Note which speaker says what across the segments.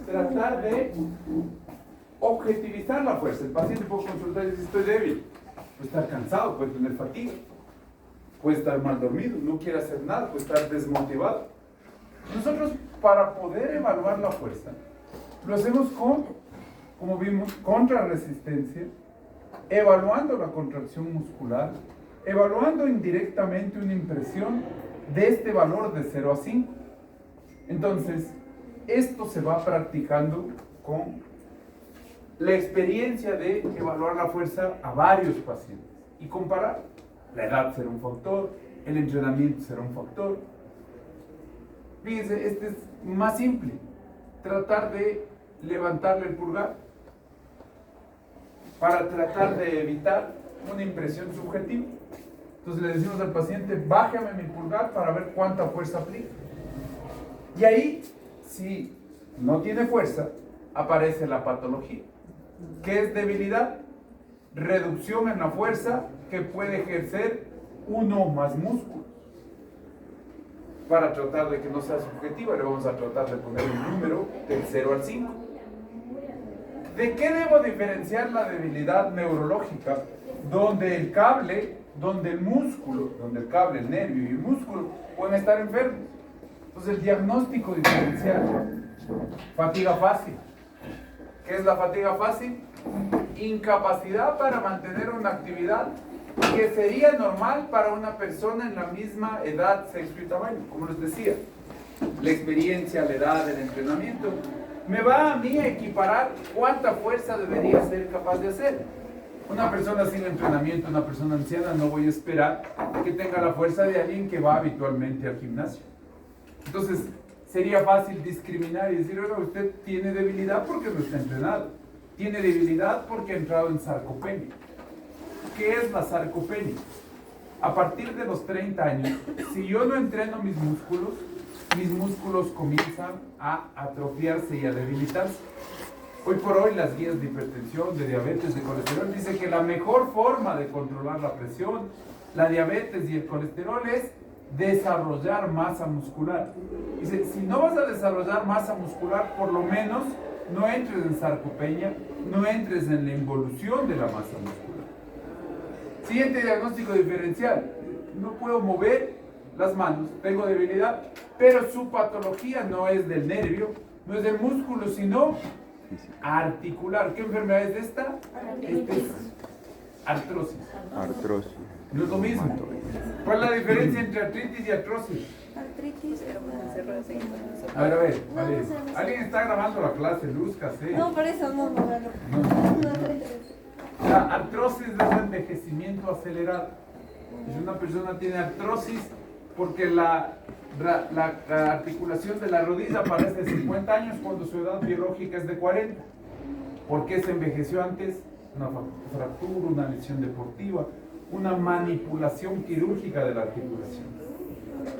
Speaker 1: tratar de objetivizar la fuerza. El paciente puede consultar y decir, estoy débil, puede estar cansado, puede tener fatiga, puede estar mal dormido, no quiere hacer nada, puede estar desmotivado. Nosotros, para poder evaluar la fuerza, lo hacemos con, como vimos, contrarresistencia, evaluando la contracción muscular, evaluando indirectamente una impresión de este valor de 0 a 5. Entonces, esto se va practicando con la experiencia de evaluar la fuerza a varios pacientes y comparar. La edad será un factor, el entrenamiento será un factor. Fíjense, este es más simple. Tratar de levantarle el pulgar para tratar de evitar una impresión subjetiva. Entonces le decimos al paciente, bájame mi pulgar para ver cuánta fuerza aplica. Y ahí, si no tiene fuerza, aparece la patología. ¿Qué es debilidad? Reducción en la fuerza que puede ejercer uno o más músculos. Para tratar de que no sea subjetiva, le vamos a tratar de poner un número del 0 al 5. ¿De qué debo diferenciar la debilidad neurológica? Donde el cable, donde el músculo, donde el cable, el nervio y el músculo pueden estar enfermos. Entonces el diagnóstico diferencial, fatiga fácil. ¿Qué es la fatiga fácil? Incapacidad para mantener una actividad que sería normal para una persona en la misma edad, sexo y tamaño. Como les decía, la experiencia, la edad, el entrenamiento, me va a mí a equiparar cuánta fuerza debería ser capaz de hacer. Una persona sin entrenamiento, una persona anciana, no voy a esperar que tenga la fuerza de alguien que va habitualmente al gimnasio. Entonces, sería fácil discriminar y decir, oiga, usted tiene debilidad porque no está entrenado. Tiene debilidad porque ha entrado en sarcopenia. ¿Qué es la sarcopenia? A partir de los 30 años, si yo no entreno mis músculos comienzan a atrofiarse y a debilitarse. Hoy por hoy las guías de hipertensión, de diabetes, de colesterol, dicen que la mejor forma de controlar la presión, la diabetes y el colesterol es desarrollar masa muscular. Dice, si no vas a desarrollar masa muscular, por lo menos no entres en sarcopenia, no entres en la involución de la masa muscular. Siguiente diagnóstico diferencial. No puedo mover las manos, tengo debilidad, pero su patología no es del nervio, no es del músculo, sino articular. ¿Qué enfermedad es esta? Esta es artrosis.
Speaker 2: Artrosis.
Speaker 1: No es lo mismo. ¿Cuál es la diferencia entre artritis y artrosis?
Speaker 3: Artritis,
Speaker 1: A ver, vale. Alguien está grabando la clase, lúzcase.
Speaker 3: no, por eso no.
Speaker 1: La artrosis es el envejecimiento acelerado. Si una persona tiene artrosis porque la articulación de la rodilla aparece de 50 años cuando su edad biológica es de 40. ¿Por qué se envejeció antes? Una fractura, una lesión deportiva, una manipulación quirúrgica de la articulación.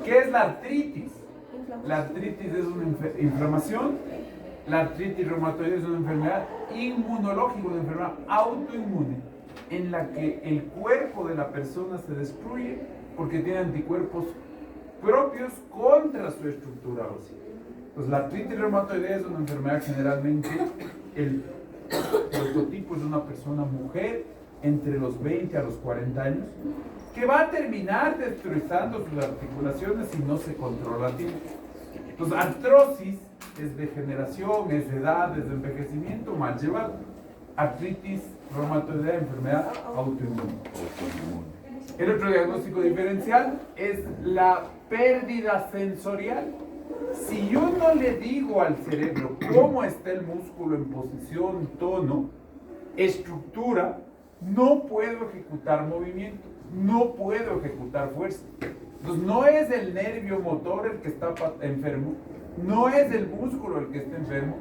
Speaker 1: ¿Qué es la artritis? La artritis es una inflamación. La artritis reumatoide es una enfermedad inmunológica, una enfermedad autoinmune, en la que el cuerpo de la persona se destruye porque tiene anticuerpos propios contra su estructura ósea. Pues la artritis reumatoide es una enfermedad generalmente, el prototipo es una persona mujer entre los 20 a los 40 años que va a terminar destruyendo sus articulaciones si no se controla a tiempo. Entonces, artrosis es degeneración, es edad, es envejecimiento mal llevado. Artritis reumatoidea, enfermedad autoinmune. El otro diagnóstico diferencial es la pérdida sensorial. Si yo no le digo al cerebro cómo está el músculo en posición, tono, estructura, no puedo ejecutar movimiento, no puedo ejecutar fuerza. Entonces no es el nervio motor el que está enfermo, no es el músculo el que está enfermo,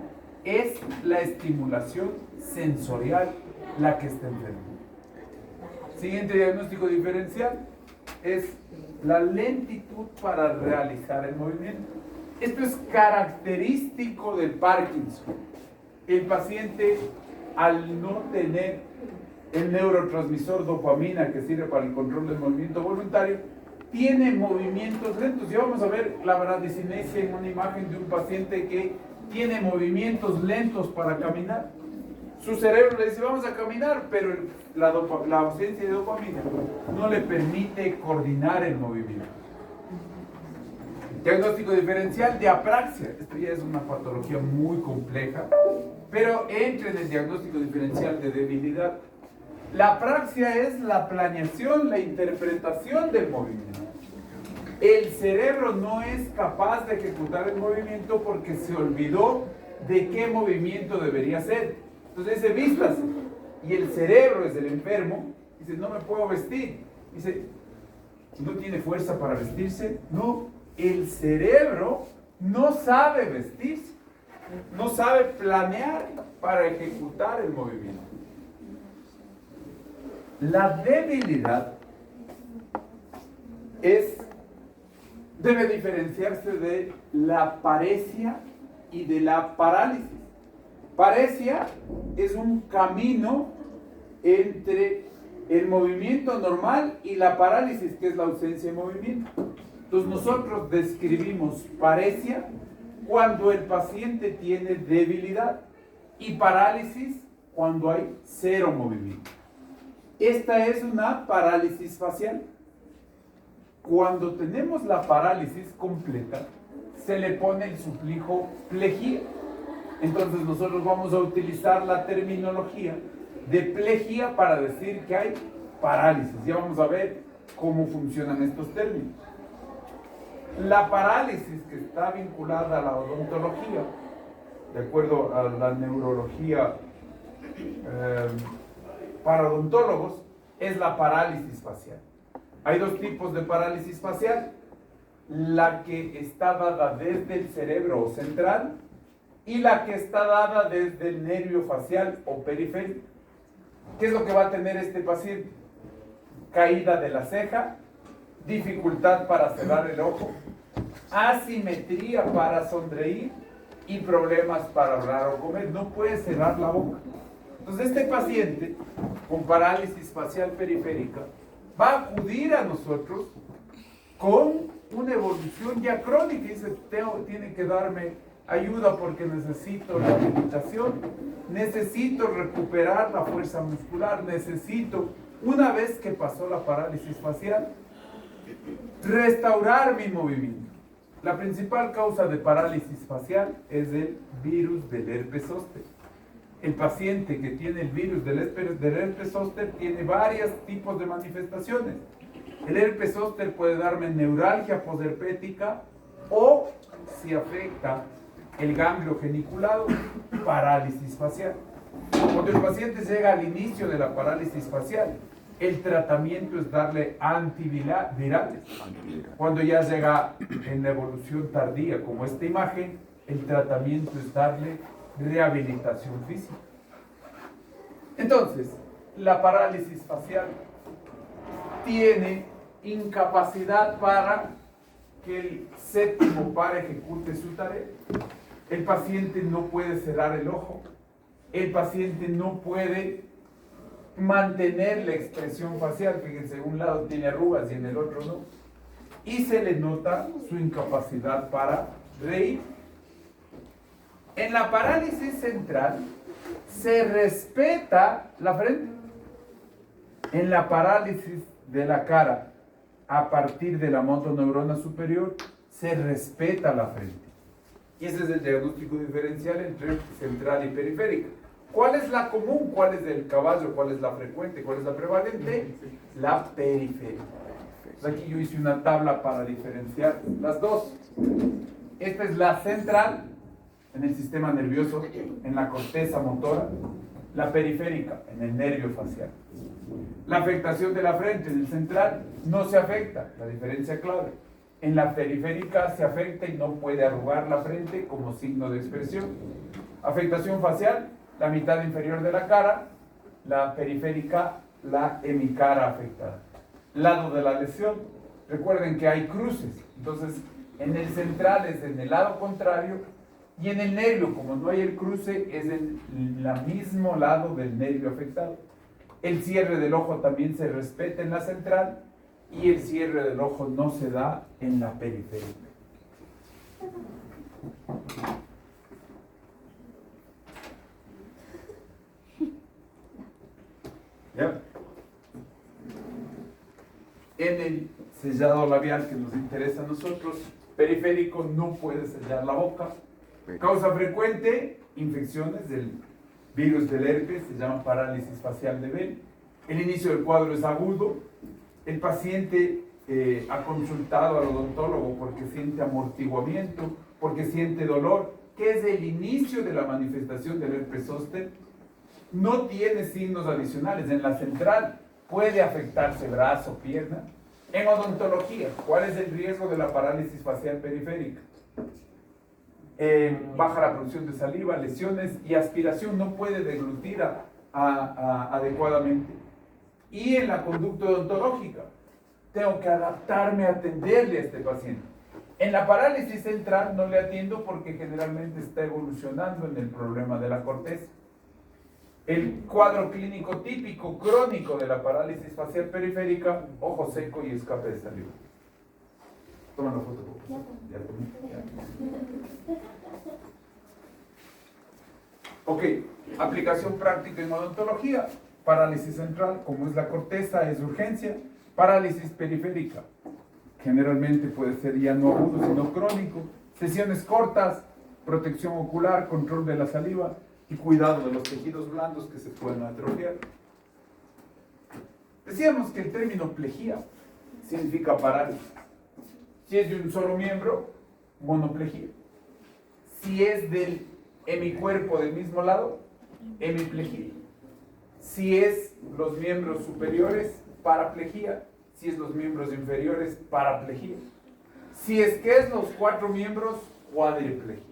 Speaker 1: es la estimulación sensorial la que está enferma. Siguiente diagnóstico diferencial es la lentitud para realizar el movimiento. Esto es característico del Parkinson. El paciente, al no tener el neurotransmisor dopamina que sirve para el control del movimiento voluntario, tiene movimientos lentos. Ya vamos a ver la bradicinesia en una imagen de un paciente que tiene movimientos lentos para caminar. Su cerebro le dice, vamos a caminar, pero la ausencia de dopamina no le permite coordinar el movimiento. Diagnóstico diferencial de apraxia. Esto ya es una patología muy compleja, pero entra en el diagnóstico diferencial de debilidad. La apraxia es la planeación, la interpretación del movimiento. El cerebro no es capaz de ejecutar el movimiento porque se olvidó de qué movimiento debería ser. Entonces dice, vístase. Y el cerebro es el enfermo. Dice, no me puedo vestir. Dice, ¿no tiene fuerza para vestirse? No. El cerebro no sabe vestirse. No sabe planear para ejecutar el movimiento. La debilidad debe diferenciarse de la paresia y de la parálisis. Paresia es un camino entre el movimiento normal y la parálisis, que es la ausencia de movimiento. Entonces nosotros describimos paresia cuando el paciente tiene debilidad y parálisis cuando hay cero movimiento. Esta es una parálisis facial. Cuando tenemos la parálisis completa, se le pone el sufijo plejía. Entonces nosotros vamos a utilizar la terminología de plejía para decir que hay parálisis. Ya vamos a ver cómo funcionan estos términos. La parálisis que está vinculada a la odontología, de acuerdo a la neurología para odontólogos, es la parálisis facial. Hay dos tipos de parálisis facial: la que está dada desde el cerebro central y la que está dada desde el nervio facial o periférico. ¿Qué es lo que va a tener este paciente? Caída de la ceja, dificultad para cerrar el ojo, asimetría para sonreír y problemas para hablar o comer. No puede cerrar la boca. Entonces este paciente con parálisis facial periférica va a acudir a nosotros con una evolución ya crónica y dice, tiene que darme ayuda porque necesito rehabilitación, necesito recuperar la fuerza muscular, necesito, una vez que pasó la parálisis facial, restaurar mi movimiento. La principal causa de parálisis facial es el virus del herpes zóster. El paciente que tiene el virus del herpes zóster tiene varios tipos de manifestaciones. El herpes zóster puede darme neuralgia posherpética o, si afecta el ganglio geniculado, parálisis facial. Cuando el paciente llega al inicio de la parálisis facial, el tratamiento es darle antivirales. Cuando ya llega en la evolución tardía, como esta imagen, el tratamiento es darle rehabilitación física. Entonces, la parálisis facial tiene incapacidad para que el séptimo par ejecute su tarea. El paciente no puede cerrar el ojo, el paciente no puede mantener la expresión facial. Fíjense, un lado tiene arrugas y en el otro no, y se le nota su incapacidad para reír. En la parálisis central se respeta la frente. En la parálisis de la cara, a partir de la motoneurona superior, se respeta la frente. Y ese es el diagnóstico diferencial entre central y periférica. ¿Cuál es la común? ¿Cuál es el caballo? ¿Cuál es la frecuente? ¿Cuál es la prevalente? La periférica. Aquí yo hice una tabla para diferenciar las dos. Esta es la central, en el sistema nervioso, en la corteza motora. La periférica, en el nervio facial. La afectación de la frente en el central no se afecta, la diferencia clave. En la periférica se afecta y no puede arrugar la frente como signo de expresión. Afectación facial, la mitad inferior de la cara, la periférica, la hemicara afectada. Lado de la lesión, recuerden que hay cruces, entonces en el central es en el lado contrario y en el nervio, como no hay el cruce, es en el mismo lado del nervio afectado. El cierre del ojo también se respeta en la central y el cierre del ojo no se da en la periférica. ¿Ya? En el sellado labial que nos interesa a nosotros, periférico no puede sellar la boca. Causa frecuente, infecciones del virus del herpes, se llama parálisis facial de Bell. El inicio del cuadro es agudo. El paciente ha consultado al odontólogo porque siente amortiguamiento, porque siente dolor, que es el inicio de la manifestación del herpes zóster. No tiene signos adicionales. En la central puede afectarse brazo, pierna. En odontología, ¿cuál es el riesgo de la parálisis facial periférica? Baja la producción de saliva, lesiones y aspiración, no puede deglutir adecuadamente. Y en la conducta odontológica, tengo que adaptarme a atenderle a este paciente. En la parálisis central no le atiendo porque generalmente está evolucionando en el problema de la corteza. El cuadro clínico típico crónico de la parálisis facial periférica, ojo seco y escape de saliva. Toma la foto, por favor. Ok, aplicación práctica en odontología. Parálisis central, como es la corteza, es urgencia. Parálisis periférica, generalmente puede ser ya no agudo, sino crónico. Sesiones cortas, protección ocular, control de la saliva y cuidado de los tejidos blandos que se pueden atrofiar. Decíamos que el término plejía significa parálisis. Si es de un solo miembro, monoplejía. Si es del hemicuerpo del mismo lado, hemiplejía. Si es los miembros superiores, paraplejía. Si es los miembros inferiores, paraplejía. Si es que es los 4 miembros, cuadriplejía.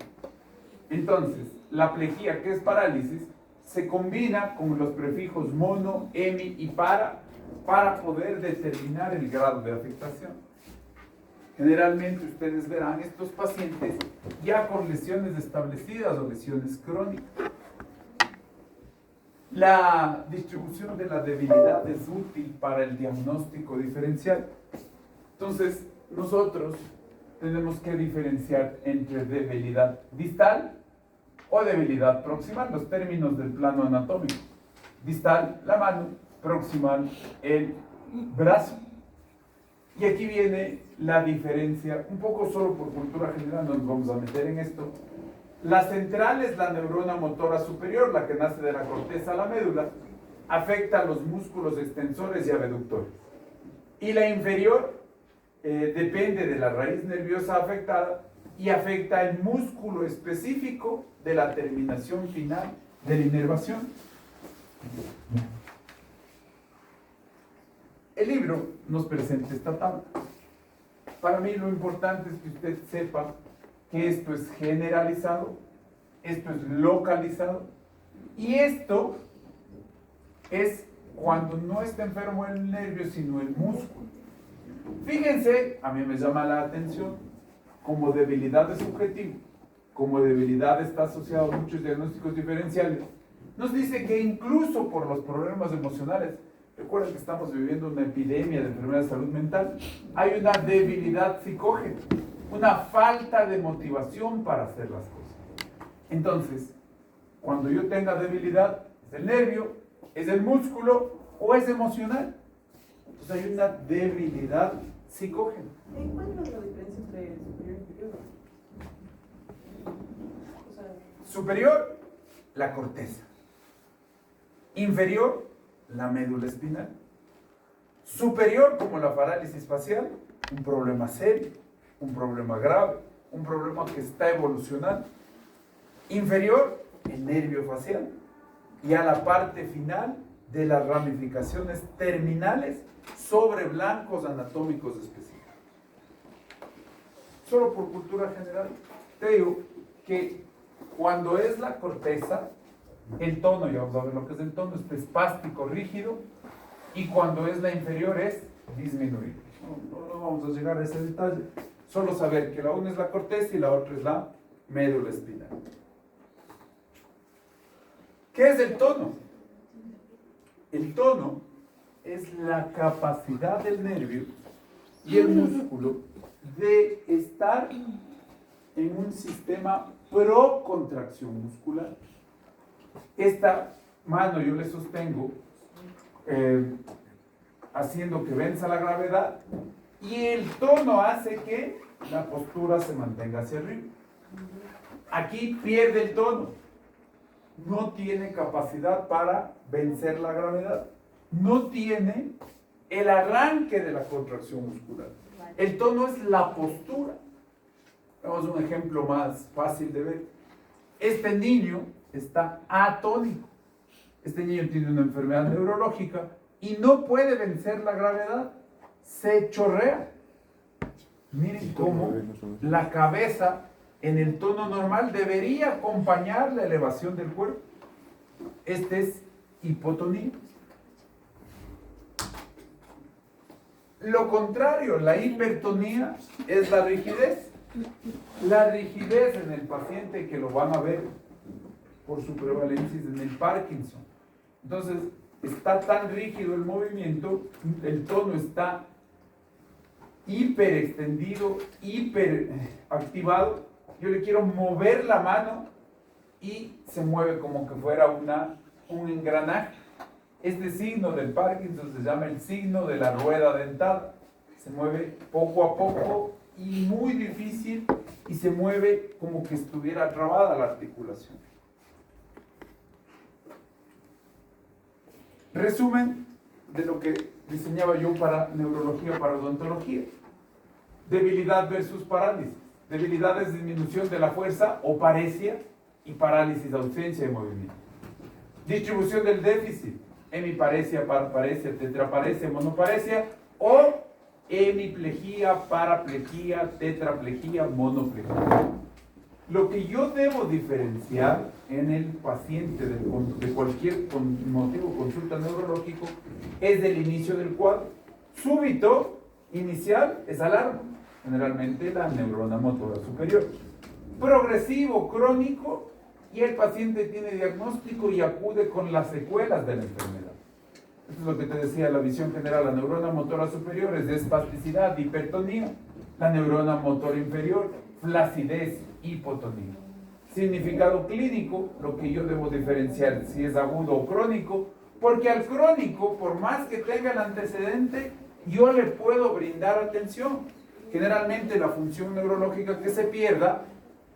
Speaker 1: Entonces, la plejía, que es parálisis, se combina con los prefijos mono, hemi y para poder determinar el grado de afectación. Generalmente ustedes verán estos pacientes ya con lesiones establecidas o lesiones crónicas. La distribución de la debilidad es útil para el diagnóstico diferencial. Entonces, nosotros tenemos que diferenciar entre debilidad distal o debilidad proximal, los términos del plano anatómico. Distal, la mano; proximal, el brazo. Y aquí viene la diferencia, un poco solo por cultura general, no nos vamos a meter en esto. La central es la neurona motora superior, la que nace de la corteza a la médula, afecta a los músculos extensores y abductores. Y la inferior depende de la raíz nerviosa afectada y afecta el músculo específico de la terminación final de la inervación. El libro nos presenta esta tabla. Para mí lo importante es que usted sepa que esto es generalizado, esto es localizado, y esto es cuando no está enfermo el nervio, sino el músculo. Fíjense, a mí me llama la atención, como debilidad es subjetivo, como debilidad está asociado a muchos diagnósticos diferenciales, nos dice que incluso por los problemas emocionales, recuerden que estamos viviendo una epidemia de enfermedad de salud mental, hay una debilidad psicógena, una falta de motivación para hacer las cosas. Entonces, cuando yo tenga debilidad, ¿es el nervio, es el músculo o es emocional? Entonces hay una debilidad psicógena.
Speaker 2: ¿Cuál es la diferencia entre superior e inferior?
Speaker 1: Superior, la corteza. Inferior, la médula espinal. Superior, como la parálisis facial, un problema serio, un problema grave, un problema que está evolucionando. Inferior, el nervio facial. Y a la parte final de las ramificaciones terminales sobre blancos anatómicos específicos. Solo por cultura general, te digo que cuando es la corteza, el tono, ya vamos a ver lo que es el tono, es espástico, rígido, y cuando es la inferior es disminuido. No vamos a llegar a ese detalle, solo saber que la una es la corteza y la otra es la médula espinal. ¿Qué es el tono? El tono es la capacidad del nervio y el músculo de estar en un sistema pro-contracción muscular. Esta mano yo le sostengo haciendo que venza la gravedad, y el tono hace que la postura se mantenga hacia arriba. Aquí pierde el tono, no tiene capacidad para vencer la gravedad, no tiene el arranque de la contracción muscular. El tono es la postura. Vamos a un ejemplo más fácil de ver. Este niño está atónico. Este niño tiene una enfermedad neurológica y no puede vencer la gravedad. Se chorrea. Miren cómo la cabeza en el tono normal debería acompañar la elevación del cuerpo. Este es hipotonía. Lo contrario, la hipertonía es la rigidez. La rigidez en el paciente, que lo van a ver por su prevalencia, es en el Parkinson. Entonces, está tan rígido el movimiento, el tono está hiperextendido, hiperactivado. Yo le quiero mover la mano y se mueve como que fuera un engranaje. Este signo del Parkinson se llama el signo de la rueda dentada. Se mueve poco a poco y muy difícil, y se mueve como que estuviera trabada la articulación. Resumen de lo que diseñaba yo para neurología, para odontología. Debilidad versus parálisis. Debilidad es disminución de la fuerza o paresia, y parálisis, ausencia de movimiento. Distribución del déficit: hemiparesia, paraparesia, tetraparesia, monoparesia, o hemiplegia, paraplegia, tetraplegia, monoplegia. Lo que yo debo diferenciar en el paciente de cualquier motivo consulta neurológico es del inicio del cuadro. Súbito, inicial, es alarma, generalmente la neurona motora superior. Progresivo, crónico, y el paciente tiene diagnóstico y acude con las secuelas de la enfermedad. Esto es lo que te decía, la visión general. La neurona motora superior es de espasticidad, hipertonía. La neurona motora inferior, flacidez, hipotonía. Significado clínico: lo que yo debo diferenciar si es agudo o crónico, porque al crónico, por más que tenga el antecedente, yo le puedo brindar atención. Generalmente la función neurológica que se pierda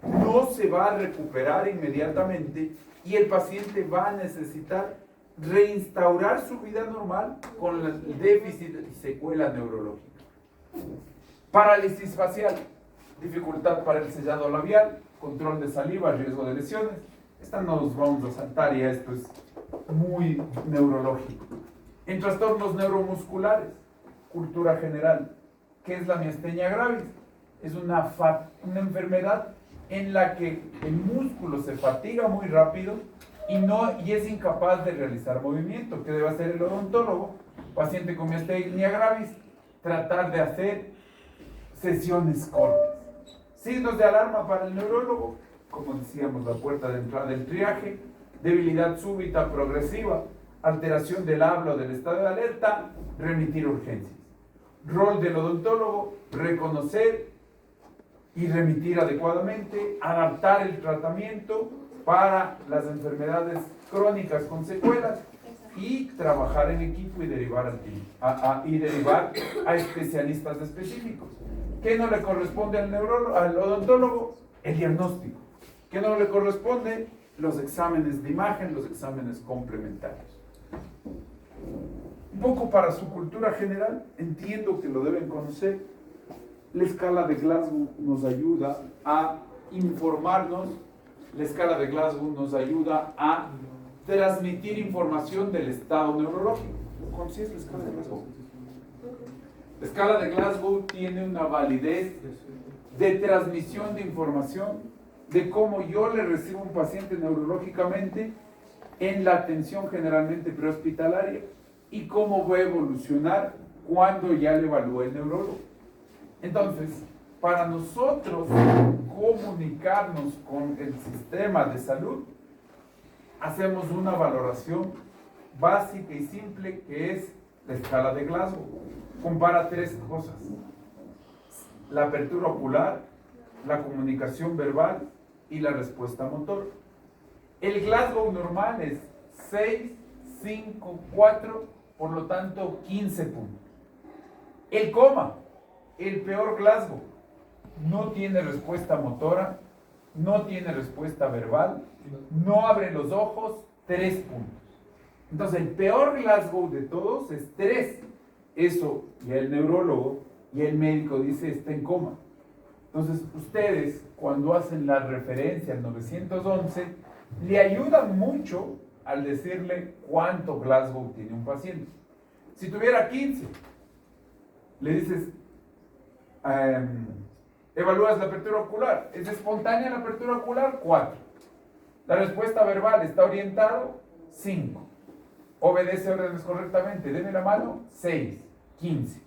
Speaker 1: no se va a recuperar inmediatamente, y el paciente va a necesitar reinstaurar su vida normal con el déficit y secuela neurológica. Parálisis facial: dificultad para el sellado labial, control de saliva, riesgo de lesiones. Esta no nos vamos a saltar, ya esto es muy neurológico. En trastornos neuromusculares, cultura general, ¿qué es la miastenia gravis? Es una enfermedad en la que el músculo se fatiga muy rápido y es incapaz de realizar movimiento. ¿Qué debe hacer el odontólogo? Paciente con miastenia gravis: tratar de hacer sesiones cortas. Signos de alarma para el neurólogo: como decíamos, la puerta de entrada del triaje, debilidad súbita progresiva, alteración del habla o del estado de alerta, remitir urgencias. Rol del odontólogo: reconocer y remitir adecuadamente, adaptar el tratamiento para las enfermedades crónicas con secuelas, y trabajar en equipo y derivar a especialistas específicos. ¿Qué no le corresponde al odontólogo? El diagnóstico. ¿Qué no le corresponde? Los exámenes de imagen, los exámenes complementarios. Un poco para su cultura general, entiendo que lo deben conocer. La escala de Glasgow nos ayuda a informarnos. La escala de Glasgow nos ayuda a transmitir información del estado neurológico. ¿Conoces la escala de Glasgow? La escala de Glasgow tiene una validez de transmisión de información de cómo yo le recibo a un paciente neurológicamente en la atención generalmente prehospitalaria, y cómo va a evolucionar cuando ya le evalúe el neurólogo. Entonces, para nosotros comunicarnos con el sistema de salud, hacemos una valoración básica y simple, que es la escala de Glasgow. Compara tres cosas: la apertura ocular, la comunicación verbal y la respuesta motor. El Glasgow normal es 6, 5, 4 por lo tanto 15 puntos. El coma, el peor Glasgow, no tiene respuesta motora, no tiene respuesta verbal, no abre los ojos, 3 puntos. Entonces el peor Glasgow de todos es 3. Eso ya el neurólogo y el médico dice está en coma. Entonces ustedes cuando hacen la referencia al 911 le ayudan mucho al decirle cuánto Glasgow tiene un paciente. Si tuviera 15, le dices evalúas la apertura ocular. ¿Es espontánea la apertura ocular? 4. La respuesta verbal está orientado, 5. Obedece órdenes correctamente, deme la mano, 6, 15.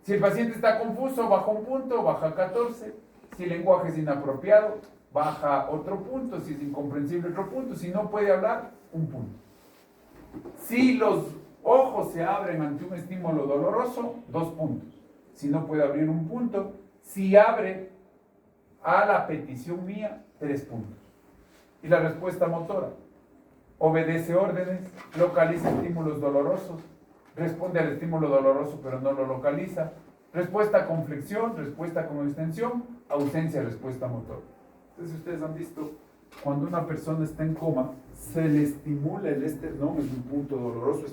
Speaker 1: Si el paciente está confuso, baja un punto, baja 14. Si el lenguaje es inapropiado, baja otro punto. Si es incomprensible, otro punto. Si no puede hablar, un punto. Si los ojos se abren ante un estímulo doloroso, 2 puntos. Si no puede abrir, un punto. Si abre a la petición mía, 3 puntos. Y la respuesta motora. Obedece órdenes, localiza estímulos dolorosos, responde al estímulo doloroso pero no lo localiza, respuesta con flexión, respuesta con extensión, ausencia de respuesta motora. Entonces ustedes han visto, cuando una persona está en coma, se le estimula el esternón, es un punto doloroso.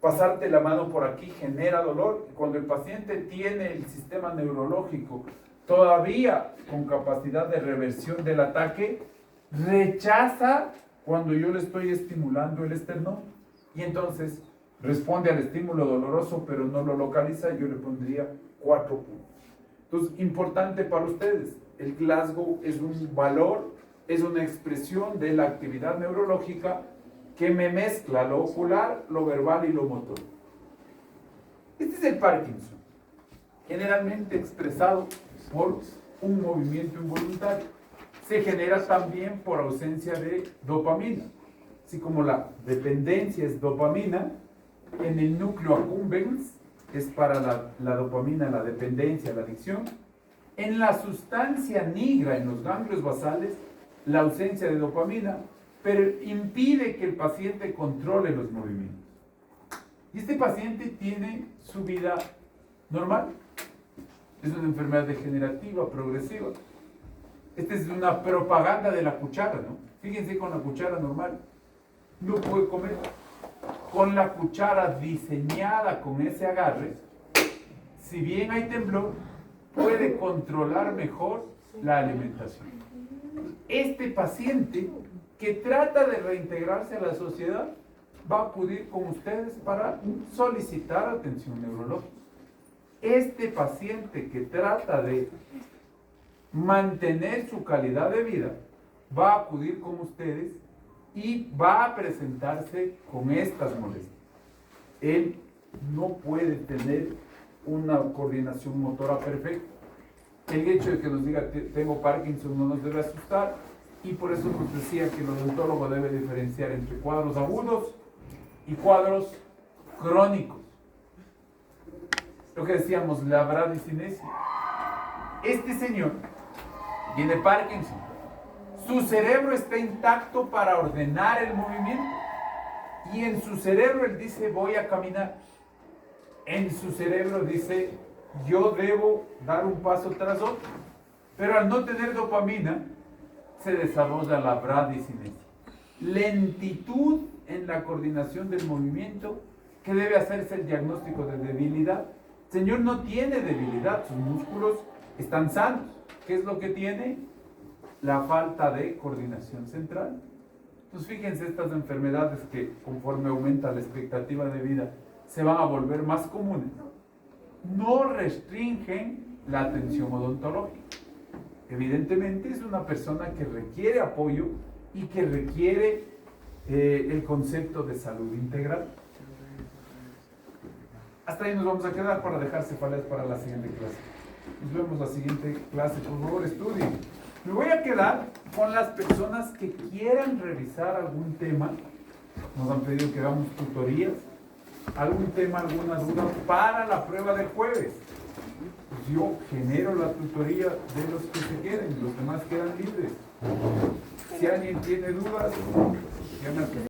Speaker 1: Pasarte la mano por aquí genera dolor, y cuando el paciente tiene el sistema neurológico todavía con capacidad de reversión del ataque, rechaza cuando yo le estoy estimulando el esternón y entonces responde al estímulo doloroso pero no lo localiza, yo le pondría 4 puntos. Entonces, importante para ustedes, el Glasgow es un valor, es una expresión de la actividad neurológica que me mezcla lo ocular, lo verbal y lo motor. Este es el Parkinson, generalmente expresado por un movimiento involuntario. Se genera también por ausencia de dopamina. Así como la dependencia es dopamina, en el núcleo accumbens es para la dopamina, la dependencia, la adicción. En la sustancia nigra, en los ganglios basales, la ausencia de dopamina, pero impide que el paciente controle los movimientos. Y este paciente tiene su vida normal. Es una enfermedad degenerativa, progresiva. Esta es una propaganda de la cuchara, ¿no? Fíjense con la cuchara normal. No puede comer. Con la cuchara diseñada con ese agarre, si bien hay temblor, puede controlar mejor la alimentación. Este paciente que trata de reintegrarse a la sociedad va a acudir con ustedes para solicitar atención neurológica. Este paciente que trata de mantener su calidad de vida va a acudir con ustedes y va a presentarse con estas molestias. Él no puede tener una coordinación motora perfecta. El hecho de que nos diga tengo Parkinson no nos debe asustar, y por eso nos decía que el odontólogo debe diferenciar entre cuadros agudos y cuadros crónicos. Lo que decíamos, la bradicinesia. Este señor tiene Parkinson. Su cerebro está intacto para ordenar el movimiento. Y en su cerebro él dice, voy a caminar. En su cerebro dice, yo debo dar un paso tras otro. Pero al no tener dopamina, se desarrolla la bradicinesia. Lentitud en la coordinación del movimiento, que debe hacerse el diagnóstico de debilidad. El señor no tiene debilidad, sus músculos están sanos. ¿Qué es lo que tiene? La falta de coordinación central. Entonces fíjense, estas enfermedades que conforme aumenta la expectativa de vida se van a volver más comunes, no restringen la atención odontológica. Evidentemente es una persona que requiere apoyo y que requiere el concepto de salud integral. Hasta ahí nos vamos a quedar para dejar cefaleas para la siguiente clase. Nos vemos la siguiente clase. Por favor, estudien. Me voy a quedar con las personas que quieran revisar algún tema. Nos han pedido que hagamos tutorías. Algún tema, alguna duda para la prueba del jueves. Pues yo genero la tutoría de los que se queden. Los demás quedan libres. Si alguien tiene dudas, ya me